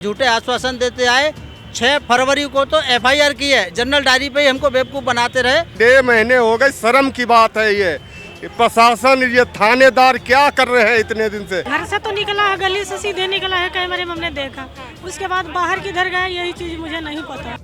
झूठे आश्वासन देते आए। 6 फरवरी को तो एफआईआर की है, जनरल डायरी पे ही हमको बेवकूफ बनाते रहे। 1.5 महीने हो गए, शर्म की बात है ये प्रशासन, ये थानेदार क्या कर रहे हैं इतने दिन से। घर से तो निकला है, गली से सीधे निकला है, कैमरे में हमने देखा। उसके बाद बाहर किधर गया यही चीज मुझे नहीं पता।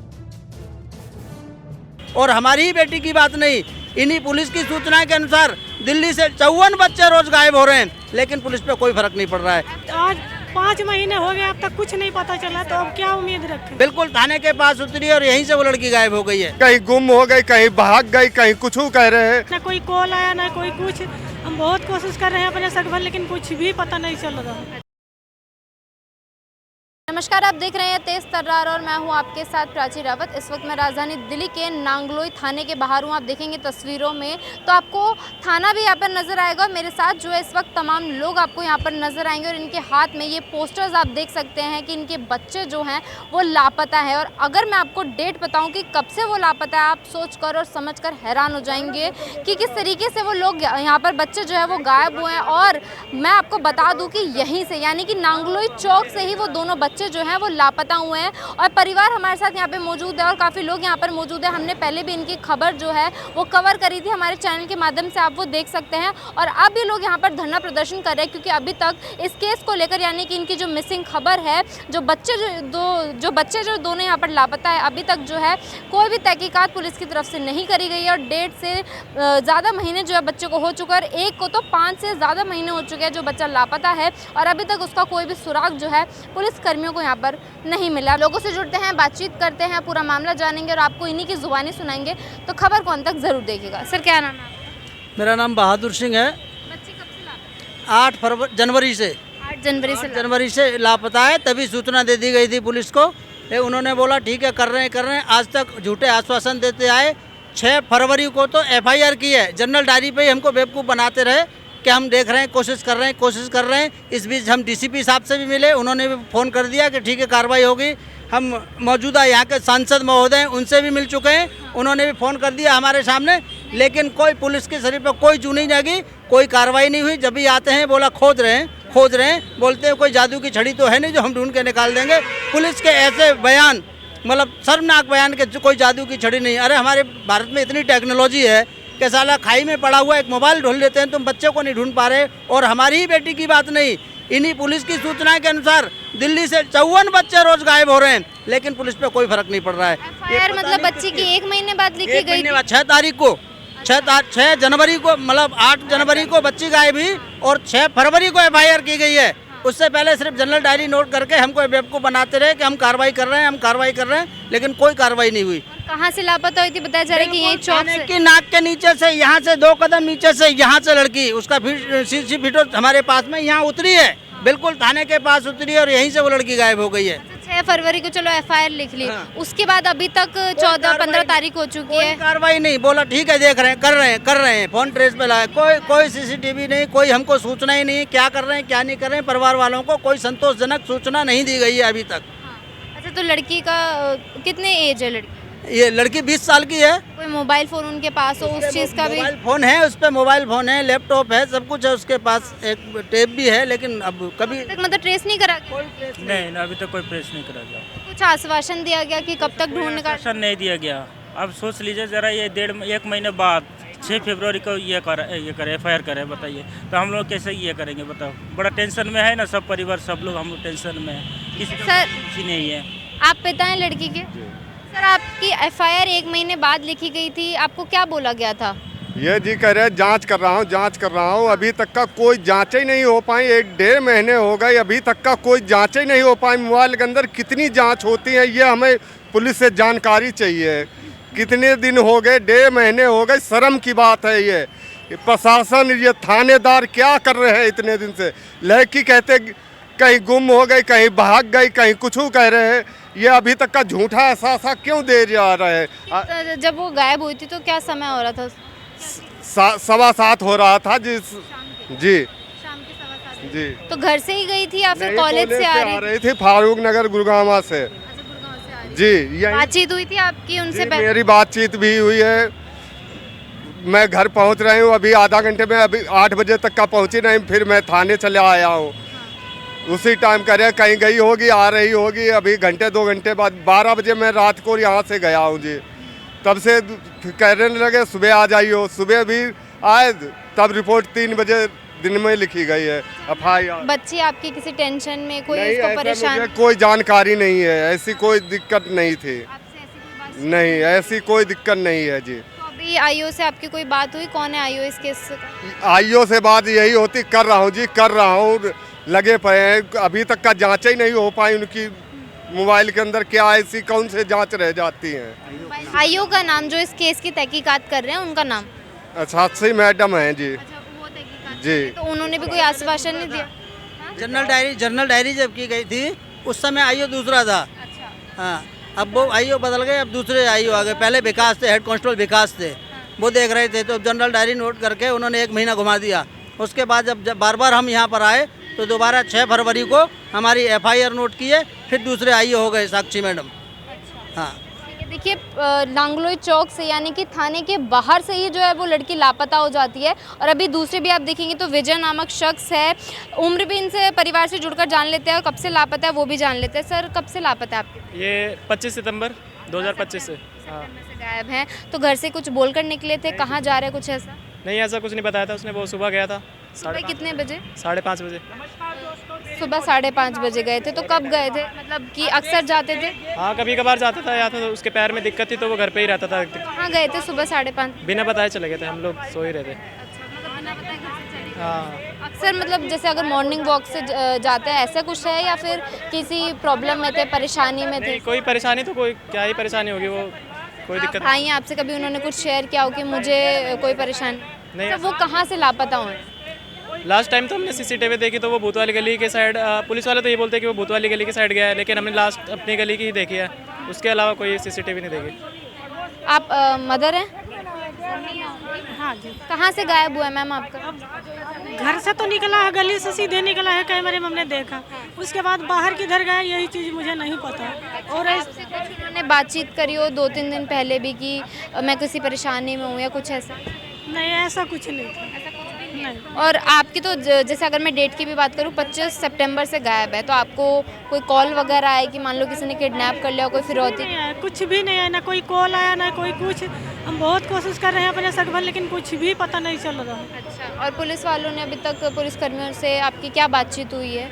और हमारी ही बेटी की बात नहीं, इन्हीं पुलिस की सूचना के अनुसार दिल्ली से 54 बच्चे रोज गायब हो रहे हैं, लेकिन पुलिस पे कोई फर्क नहीं पड़ रहा है। आज 5 महीने हो गए, अब तक कुछ नहीं पता चला, तो अब क्या उम्मीद रखें। बिल्कुल थाने के पास उतरी और यहीं से वो लड़की गायब हो गई है। कहीं गुम हो गई, कहीं भाग गई, कहीं कुछ कह रहे हैं। न कोई कॉल आया न कोई कुछ। हम बहुत कोशिश कर रहे हैं अपने सकभर, लेकिन कुछ भी पता नहीं चल रहा। नमस्कार, आप देख रहे हैं तेज तर्रार और मैं हूं आपके साथ प्राची रावत। इस वक्त मैं राजधानी दिल्ली के नांगलोई थाने के बाहर हूं। आप देखेंगे तस्वीरों में तो आपको थाना भी यहाँ पर नज़र आएगा। मेरे साथ जो है इस वक्त तमाम लोग आपको यहाँ पर नज़र आएंगे और इनके हाथ में ये पोस्टर्स आप देख सकते हैं कि इनके बच्चे जो हैं वो लापता है। और अगर मैं आपको डेट बताऊँ कि कब से वो लापता है, आप सोच कर और समझ कर हैरान हो जाएंगे कि किस तरीके से वो लोग यहाँ पर बच्चे जो है वो गायब हुए हैं। और मैं आपको बता दूँ कि यहीं से यानी कि नांगलोई चौक से ही वो दोनों बच्चे जो हैं वो लापता हुए हैं। और परिवार हमारे साथ यहाँ पे मौजूद है और काफ़ी लोग यहाँ पर मौजूद है। हमने पहले भी इनकी खबर जो है वो कवर करी थी हमारे चैनल के माध्यम से, आप वो देख सकते हैं। और अब ये लोग यहाँ पर धरना प्रदर्शन कर रहे हैं क्योंकि अभी तक इस केस को लेकर यानी कि इनकी जो मिसिंग खबर है, जो बच्चे जो दोनों यहाँ पर लापता है, अभी तक जो है कोई भी तहकीकात पुलिस की तरफ से नहीं करी गई है। और 1.5 से ज़्यादा महीने जो है बच्चे को हो चुका है और एक को तो 5 से ज़्यादा महीने हो चुके हैं जो बच्चा लापता है। और अभी तक उसका कोई भी सुराग जो है पुलिस कर्मियों को यहाँ पर नहीं मिला। लोगों से जुड़ते हैं, बातचीत करते हैं, पूरा मामला जानेंगे और आपको इन्हीं की जुबानी सुनाएंगे। तो खबर को अंत तक जरूर देखिएगा। सर, क्या नाम है? मेरा नाम बहादुर सिंह है। बच्चे कब से लापता? 8 जनवरी से 8 जनवरी से लापता है। तभी सूचना दे दी गई थी पुलिस को। उन्होंने बोला ठीक है कर रहे हैं। आज तक झूठे आश्वासन देते आए। 6 फरवरी को तो एफआईआर की है, जनरल डायरी पे ही हमको बेवकूफ़ बनाते रहे कि हम देख रहे हैं, कोशिश कर रहे हैं। इस बीच हम डीसीपी साहब से भी मिले, उन्होंने भी फ़ोन कर दिया कि ठीक है कार्रवाई होगी। हम मौजूदा यहाँ के सांसद महोदय उनसे भी मिल चुके हैं, उन्होंने भी फ़ोन कर दिया हमारे सामने, लेकिन कोई पुलिस के शरीर पर कोई जू नहीं जागी, कोई कार्रवाई नहीं हुई। जब भी आते हैं बोला खोज रहे हैं, बोलते हैं कोई जादू की छड़ी तो है नहीं जो हम ढूंढ के निकाल देंगे। पुलिस के ऐसे बयान, मतलब शर्मनाक बयान के कोई जादू की छड़ी नहीं। अरे हमारे भारत में इतनी टेक्नोलॉजी है कि साला खाई में पड़ा हुआ एक मोबाइल ढूंढ लेते हैं, तुम बच्चे को नहीं ढूंढ पा रहे। और हमारी ही बेटी की बात नहीं, इन्हीं पुलिस की सूचना के अनुसार दिल्ली से 54 बच्चे रोज गायब हो रहे हैं, लेकिन पुलिस पे कोई फर्क नहीं पड़ रहा है। एफआईआर मतलब बच्ची की 1 महीने बाद लिखी गई थी। 6 तारीख को 6 जनवरी को, मतलब 8 जनवरी को बच्ची गायब हुई और 6 फरवरी को एफआईआर की गई है। उससे पहले सिर्फ जनरल डायरी नोट करके हमको बेवकूफ बनाते रहे कि हम कार्रवाई कर रहे हैं, लेकिन कोई कार्रवाई नहीं हुई। कहाँ से लापता हुई थी बताया जा रहा है कि यही चौक से की नाक के नीचे से, यहाँ से 2 कदम नीचे से, यहाँ से लड़की, उसका सीसी वीडियो हमारे पास में यहाँ उतरी है, बिल्कुल थाने के पास उतरी और यहीं से वो लड़की गायब हो गई है। 6 फरवरी को चलो एफआईआर लिख ली, उसके बाद अभी तक 14-15 तारीख हो चुकी है, कार्रवाई नहीं। बोला ठीक है देख रहे हैं, कर रहे हैं, फोन ट्रेस पे लाए, कोई सीसीटीवी नहीं, कोई हमको सूचना ही नहीं, क्या कर रहे हैं क्या नहीं कर रहे हैं। परिवार वालों को कोई संतोषजनक सूचना नहीं दी गई है अभी तक। अच्छा, तो लड़की का कितने एज है? ये लड़की 20 साल की है। कोई मोबाइल फोन उनके पास हो, उस चीज का भी? मोबाइल फोन है, उस पर मोबाइल फोन है, लैपटॉप है, सब कुछ है उसके पास, एक टेप भी है, लेकिन अब कभी तक मतलब ट्रेस नहीं करा? नहीं, अभी तक कोई प्रेस नहीं करा गया। कुछ आश्वासन दिया गया कि कब तक ढूंढने का? आश्वासन नहीं दिया गया। अब सोच लीजिए जरा, ये 1 महीने बाद 6 फरवरी को ये करे एफआईआर करे, बताइए तो हम लोग कैसे ये करेंगे बताओ। बड़ा टेंशन में है ना सब परिवार, सब लोग हम लोग टेंशन में है, किसी का खुशी नहीं है। आप पिता हैं लड़की के? सर, आपकी एफआईआर 1 महीने बाद लिखी गई थी, आपको क्या बोला गया था? ये जी कह रहे जांच कर रहा हूँ, अभी तक का कोई जांच ही नहीं हो पाई। 1.5 महीने हो गए, अभी तक का कोई जांच ही नहीं हो पाई। मोबाइल के अंदर कितनी जांच होती है ये हमें पुलिस से जानकारी चाहिए। कितने दिन हो गए, 1.5 महीने हो गए, शर्म की बात है ये प्रशासन, ये थानेदार क्या कर रहे हैं इतने दिन से। लड़की कहते कहीं गुम हो गई, कहीं भाग गई, कहीं कुछ कह रहे हैं। ये अभी तक का झूठा एहसास क्यों दे जा रहे हैं? जब वो गायब हुई थी तो क्या समय हो रहा था? 7:15 हो रहा था जी। शाम के 7:15 जी। तो घर से ही गई थी या फिर कॉलेज से आ रही थी? फारूक नगर गुड़गांव से। अच्छा, गुड़गांव से आ रही जी। बातचीत हुई थी आपकी उनसे पहले? मेरी बातचीत भी हुई है। मैं घर पहुंच रही हूँ, अभी आधा घंटे में, अभी 8 बजे तक का पहुंची नहीं, फिर मैं थाने चले आया हूँ। उसी टाइम कह रहे हैं कहीं गई होगी, आ रही होगी। अभी घंटे 2 घंटे बाद 12 बजे मैं रात को यहाँ से गया हूँ जी, तब से कहने लगे सुबह आ जाइयो। सुबह भी आए तब रिपोर्ट 3 बजे दिन में लिखी गई है FIR। बच्ची आपकी किसी टेंशन में, कोई नहीं, उसको ऐसा परेशान? मुझे कोई जानकारी नहीं है, ऐसी कोई दिक्कत नहीं थी। आपसे ऐसी कोई बात? नहीं, ऐसी कोई दिक्कत नहीं है जी। तो अभी आईओ से आपकी कोई बात हुई? कौन है आईओ इस केस का? आईओ से बात यही होती, कर रहा हूँ जी, कर रहा हूँ, लगे पड़े हैं। अभी तक का जांच ही नहीं हो पाई उनकी मोबाइल के अंदर क्या ऐसी कौन से जांच रह जाती हैं। आईओ का नाम जो इस केस की तहकीकात कर रहे हैं उनका नाम? साक्षी मैडम हैं जी। वो तहकीकात जी। तो उन्होंने भी कोई आश्वासन नहीं दिया? जनरल डायरी जब की गई थी उस समय आईओ दूसरा था। हाँ, अब वो आईओ बदल गए, अब दूसरे आईओ आ गए। पहले विकास थे, हेड कांस्टेबल विकास थे, वो देख रहे थे। तो जनरल डायरी नोट करके उन्होंने 1 महीना घुमा दिया। उसके बाद जब बार बार हम यहाँ पर आए तो दोबारा 6 फरवरी को हमारी FIR नोट किए, फिर दूसरे आईओ हो गए साक्षी मैडम। हाँ, देखिए नांगलोई चौक से यानी कि थाने के बाहर से ही जो है वो लड़की लापता हो जाती है। और अभी दूसरे भी आप देखेंगे तो विजय नामक शख्स है, उम्र भी इनसे परिवार से जुड़कर जान लेते हैं और कब से लापता है वो भी जान लेते हैं। सर कब से लापता है आपके? ये 25 सितंबर 2025 से। हाँ, से गायब हैं। तो घर से कुछ बोलकर निकले थे, कहाँ जा रहे कुछ ऐसा? नहीं ऐसा कुछ नहीं बताया था उसने। वो सुबह गया था सुबह कितने बजे? 5:30 बजे। सुबह 5:30 बजे गए थे। तो कब गए थे, मतलब कि अक्सर जाते थे? हाँ, कभी कभार जाता था या तो उसके पैर में दिक्कत थी तो वो घर पे ही रहता था। कहाँ गए थे सुबह 5:30? बिना बताए चले गए थे, हम लोग सो ही रहे थे। हाँ, अक्सर मतलब जैसे अगर मॉर्निंग वॉक से जाते हैं ऐसा कुछ है, या फिर किसी प्रॉब्लम में थे, परेशानी में थे? नहीं कोई परेशानी तो कोई क्या ही परेशानी होगी, वो कोई दिक्कत भाई हैं आपसे, कभी उन्होंने कुछ शेयर किया हो कि मुझे कोई परेशानी नहीं। तो वो कहाँ से लापता हुए? लास्ट टाइम तो हमने CCTV देखी तो वो भूत वाली गली के साइड, पुलिस वाले तो ये बोलते हैं कि वो भूत वाली गली के साइड गया है, लेकिन हमने लास्ट अपनी गली की ही देखी है, उसके अलावा कोई CCTV नहीं देखी। आप मदर हैं? हाँ जी। कहाँ से गायब हुआ है मैम आपका? घर से तो निकला है, गली से सीधे निकला है, कैमरे में हमने देखा। उसके बाद बाहर किधर गया यही चीज़ मुझे नहीं पता। और आपसे कुछ उन्होंने बातचीत करी हो 2-3 दिन पहले भी कि मैं किसी परेशानी में हूँ या कुछ ऐसा? नहीं, ऐसा कुछ नहीं था। नहीं। और आपकी तो जैसे अगर मैं डेट की भी बात करूँ 25 सितंबर से गायब है, तो आपको कोई कॉल वगैरह आए कि मान लो किसी ने किडनैप कर लिया, कोई फिरौती? नहीं आया, कुछ भी नहीं आया, ना कोई कॉल आया ना कोई कुछ। हम बहुत कोशिश कर रहे हैं अपने सकभर, लेकिन कुछ भी पता नहीं चल रहा। अच्छा, और पुलिस वालों ने अभी तक, पुलिसकर्मियों से आपकी क्या बातचीत हुई है?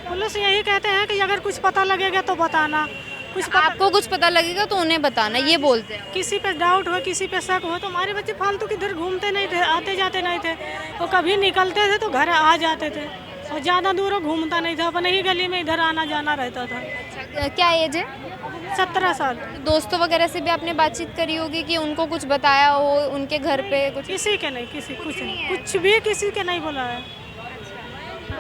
पुलिस यही कहते हैं कि अगर कुछ पता लगेगा तो बताना, कुछ आपको कुछ पता लगेगा तो उन्हें बताना, ये बोलते हैं। किसी पे डाउट हो, किसी पे शक हो तो हमारे बच्चे फालतू किधर घूमते नहीं थे, आते जाते नहीं थे। वो कभी निकलते थे तो घर आ जाते थे, और ज़्यादा दूर घूमता नहीं था, अपने ही गली में इधर आना जाना रहता था। क्या एज है? 17 साल। दोस्तों वगैरह से भी आपने बातचीत करी होगी कि उनको कुछ बताया हो उनके घर पे कुछ? किसी के नहीं, कुछ नहीं, कुछ भी किसी के नहीं बोला है।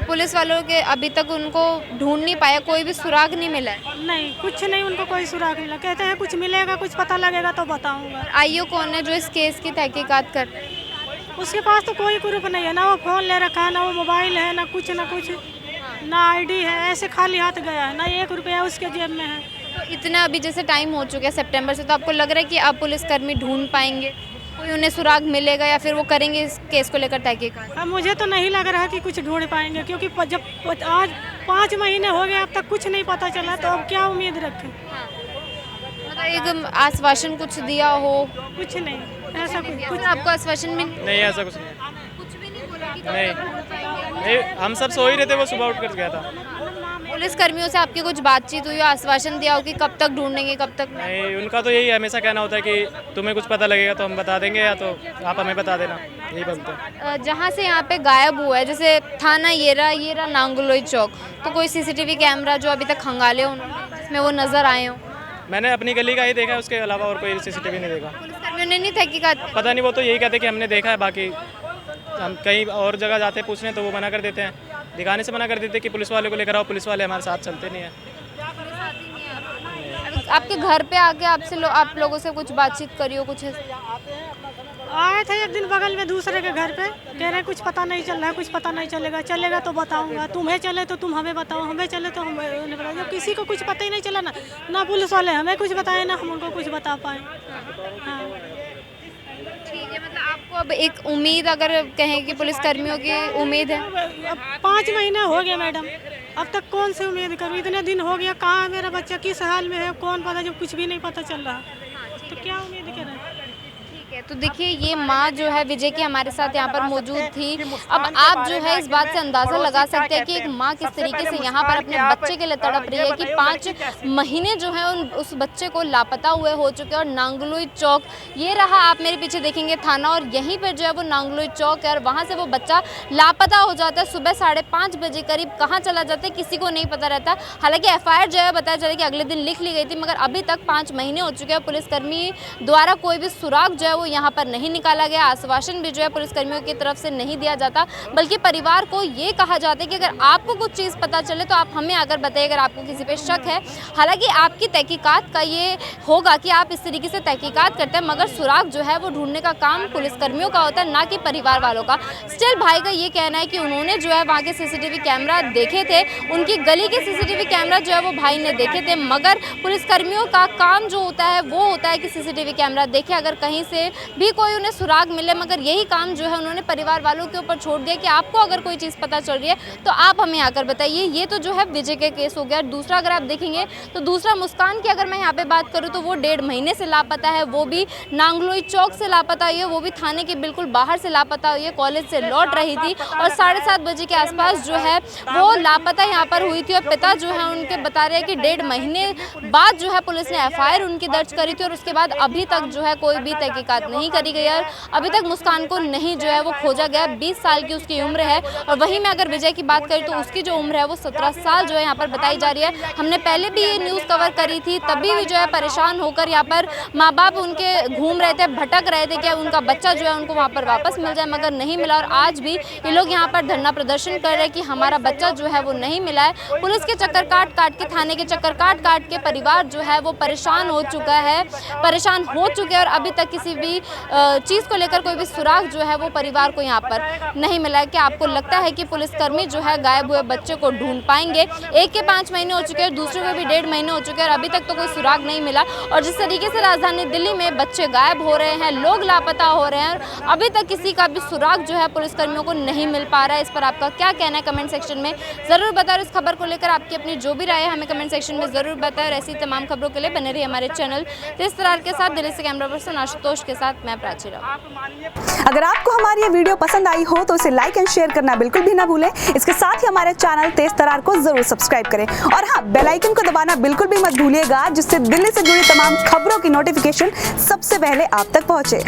पुलिस वालों के अभी तक उनको ढूंढ नहीं पाया, कोई भी सुराग नहीं मिला है? नहीं, कुछ नहीं, उनको कोई सुराग मिला। कहते हैं कुछ मिलेगा, कुछ पता लगेगा तो बताऊंगा। आईओ कौन है जो इस केस की तहकीकात कर रहे हैं? उसके पास तो कोई प्रूफ नहीं है, ना वो फ़ोन ले रखा है, ना वो मोबाइल है, ना कुछ ना ID है। ऐसे खाली हाथ गया है, ना 1 रुपया उसके जेब में है। तो इतना अभी जैसे टाइम हो चुका है सितंबर से, तो आपको लग रहा है कि अब पुलिसकर्मी ढूंढ पाएंगे, कोई उन्हें सुराग मिलेगा, या फिर वो करेंगे इस केस को लेकर तहकीकात? अब मुझे तो नहीं लग रहा कि कुछ ढूंढ पाएंगे, क्योंकि जब आज 5 महीने हो गए अब तक कुछ नहीं पता चला, तो अब क्या उम्मीद रखें। मतलब एक आश्वासन कुछ दिया हो? कुछ नहीं, ऐसा कुछ आपको आश्वासन में नहीं ऐसा कुछ नहीं। कुछ भी नहीं बोला कि नहीं, हम सब सो ही रहे थे, वो सुबह उठ कर गया था। पुलिस कर्मियों से आपकी कुछ बातचीत हुई हो, आश्वासन दिया हो कि कब तक ढूंढेंगे, कब तक? नहीं, उनका तो यही हमेशा कहना होता है कि तुम्हें कुछ पता लगेगा तो हम बता देंगे, या तो आप हमें बता देना, यही बोलते हैं। जहाँ से यहाँ पे गायब हुआ है, जैसे थाना ये रहा नांगलोई चौक, तो कोई CCTV कैमरा जो अभी तक खंगाले हो उन्होंने जिसमें वो नज़र आए हो? मैंने अपनी गली का ही देखा है, उसके अलावा और कोई CCTV नहीं देखा। पुलिसकर्मियों ने नहीं तहकीकात? पता नहीं, वो तो यही कहते कि हमने देखा है, बाकी हम कहीं और जगह जाते हैं पूछने तो वो मना कर देते हैं, दिखाने से मना कर देते हैं कि पुलिस वाले को लेकर आओ। पुलिस वाले हमारे साथ चलते नहीं हैं। आपके घर पे आके आप लोगों से कुछ बातचीत करी हो कुछ? आए थे एक दिन बगल में दूसरे के घर पे, कह रहे कुछ पता नहीं चल रहा है, कुछ पता नहीं चलेगा तो बताऊंगा, तुम्हें चले तो तुम हमें बताओ, हमें चले तो हम उन्हें बताओ। जब किसी को कुछ पता ही नहीं चला ना पुलिस वाले हमें कुछ बताए, ना हम उनको कुछ बता पाए। हाँ, ठीक है, मतलब आपको आपको अब एक उम्मीद अगर कहें कि पुलिसकर्मियों की उम्मीद है? अब 5 महीने हो गए मैडम, अब तक कौन सी उम्मीद करूँ? इतने दिन हो गया, कहाँ है मेरा बच्चा, किस हाल में है, कौन पता, जब कुछ भी नहीं पता चल रहा, तो क्या उम्मीद करें? ठीक है, तो देखिए ये माँ जो है विजय की हमारे साथ यहाँ पर मौजूद थी। अब आप जो है इस बात से अंदाज़ा लगा सकते हैं कि एक माँ किस तरीके से यहाँ पर अपने बच्चे के लिए तड़प रही है कि 5 महीने जो है उस बच्चे को लापता हुए हो चुके हैं। और नांगलोई चौक ये रहा, आप मेरे पीछे देखेंगे थाना, और यहीं पर जो है वो नांगलोई चौक है और वहाँ से वो बच्चा लापता हो जाता है। सुबह 5:30 बजे करीब कहाँ चला जाता है किसी को नहीं पता रहता। हालांकि FIR जो है बताया जा रहा है कि अगले दिन लिख ली गई थी, मगर अभी तक 5 महीने हो चुके हैं, पुलिसकर्मी द्वारा कोई भी सुराग जो है वो यहाँ पर नहीं निकाला गया। आश्वासन भी जो है पुलिसकर्मियों की तरफ से नहीं दिया जाता, बल्कि परिवार को ये कहा जाता है कि अगर आपको कुछ चीज़ पता चले तो आप हमें आकर बताइए अगर आपको किसी पे शक है। हालांकि आपकी तहकीकात का ये होगा कि आप इस तरीके से तहकीकात करते हैं, मगर सुराग जो है वो ढूंढने का काम पुलिसकर्मियों का होता है, ना कि परिवार वालों का। स्टिल भाई का ये कहना है कि उन्होंने जो है वहाँ के CCTV कैमरा देखे थे, उनकी गली के CCTV कैमरा जो है वो भाई ने देखे थे, मगर पुलिसकर्मियों का काम जो होता है वो होता है कि CCTV कैमरा देखे, अगर कहीं से भी कोई उन्हें सुराग मिले, मगर यही काम जो है उन्होंने परिवार वालों के ऊपर छोड़ दिया कि आपको अगर कोई चीज़ पता चल रही है तो आप हमें आकर बताइए। ये तो जो है विजय के केस हो गया। दूसरा अगर आप देखेंगे तो दूसरा मुस्कान की अगर मैं यहाँ पे बात करूँ तो वो 1.5 महीने से लापता है, वो भी नांगलोई चौक से लापता हुई है, वो भी थाने के बिल्कुल बाहर से लापता हुई है। कॉलेज से लौट रही थी और 7:30 बजे के आसपास जो है वो लापता यहाँ पर हुई थी। और पिता जो है उनके बता रहे हैं कि 1.5 महीने बाद जो है पुलिस ने FIR उनकी दर्ज करी थी और उसके बाद अभी तक जो है कोई भी तहकीकात नहीं करी गई है। अभी तक मुस्कान को नहीं जो है वो खोजा गया। 20 साल की उसकी उम्र है और वहीं मैं अगर विजय की बात करूँ तो उसकी जो उम्र है वो 17 साल जो है यहाँ पर बताई जा रही है। हमने पहले भी ये न्यूज़ कवर करी थी, तभी भी जो है परेशान होकर यहाँ पर माँ बाप उनके घूम रहे थे, भटक रहे थे कि उनका बच्चा जो है उनको वहाँ पर वापस मिल जाए, मगर नहीं मिला। और आज भी ये लोग यहाँ पर धरना प्रदर्शन कर रहे हैं कि हमारा बच्चा जो है वो नहीं मिला है। पुलिस के चक्कर काट के, थाने के चक्कर काट के परिवार जो है वो परेशान हो चुका है, परेशान हो चुके हैं और अभी तक किसी भी चीज़ को लेकर कोई भी सुराग जो है वो परिवार को यहाँ पर नहीं मिला है। कि आपको लगता है कि पुलिसकर्मी जो है गायब हुए बच्चे को ढूंढ पाएंगे? एक के 5 महीने हो चुके हैं, दूसरे के भी 1.5 महीने हो चुके हैं और अभी तक तो कोई सुराग नहीं मिला। और जिस तरीके से राजधानी दिल्ली में बच्चे गायब हो रहे हैं, लोग लापता हो रहे हैं और अभी तक किसी का भी सुराग जो है पुलिसकर्मियों को नहीं मिल पा रहा है। इस पर आपका क्या कहना है कमेंट सेक्शन में ज़रूर बताएं। इस खबर को लेकर आपकी अपनी जो भी राय है हमें कमेंट सेक्शन में ज़रूर बताएं। और ऐसी तमाम खबरों के लिए बने रहिए हमारे चैनल तेज तर्रार के साथ। दिल्ली से कैमरा पर्सन आशुतोष के साथ मैं प्राची रावत। अगर आपको हमारी ये वीडियो पसंद आई हो तो इसे लाइक एंड शेयर करना बिल्कुल भी ना भूलें। इसके साथ ही हमारे चैनल तेज तर्रार को जरूर सब्सक्राइब करें और हाँ, बेल आइकन को दबाना बिल्कुल भी मत भूलिएगा, जिससे दिल्ली से जुड़ी तमाम खबरों की नोटिफिकेशन सबसे पहले आप तक पहुंचे।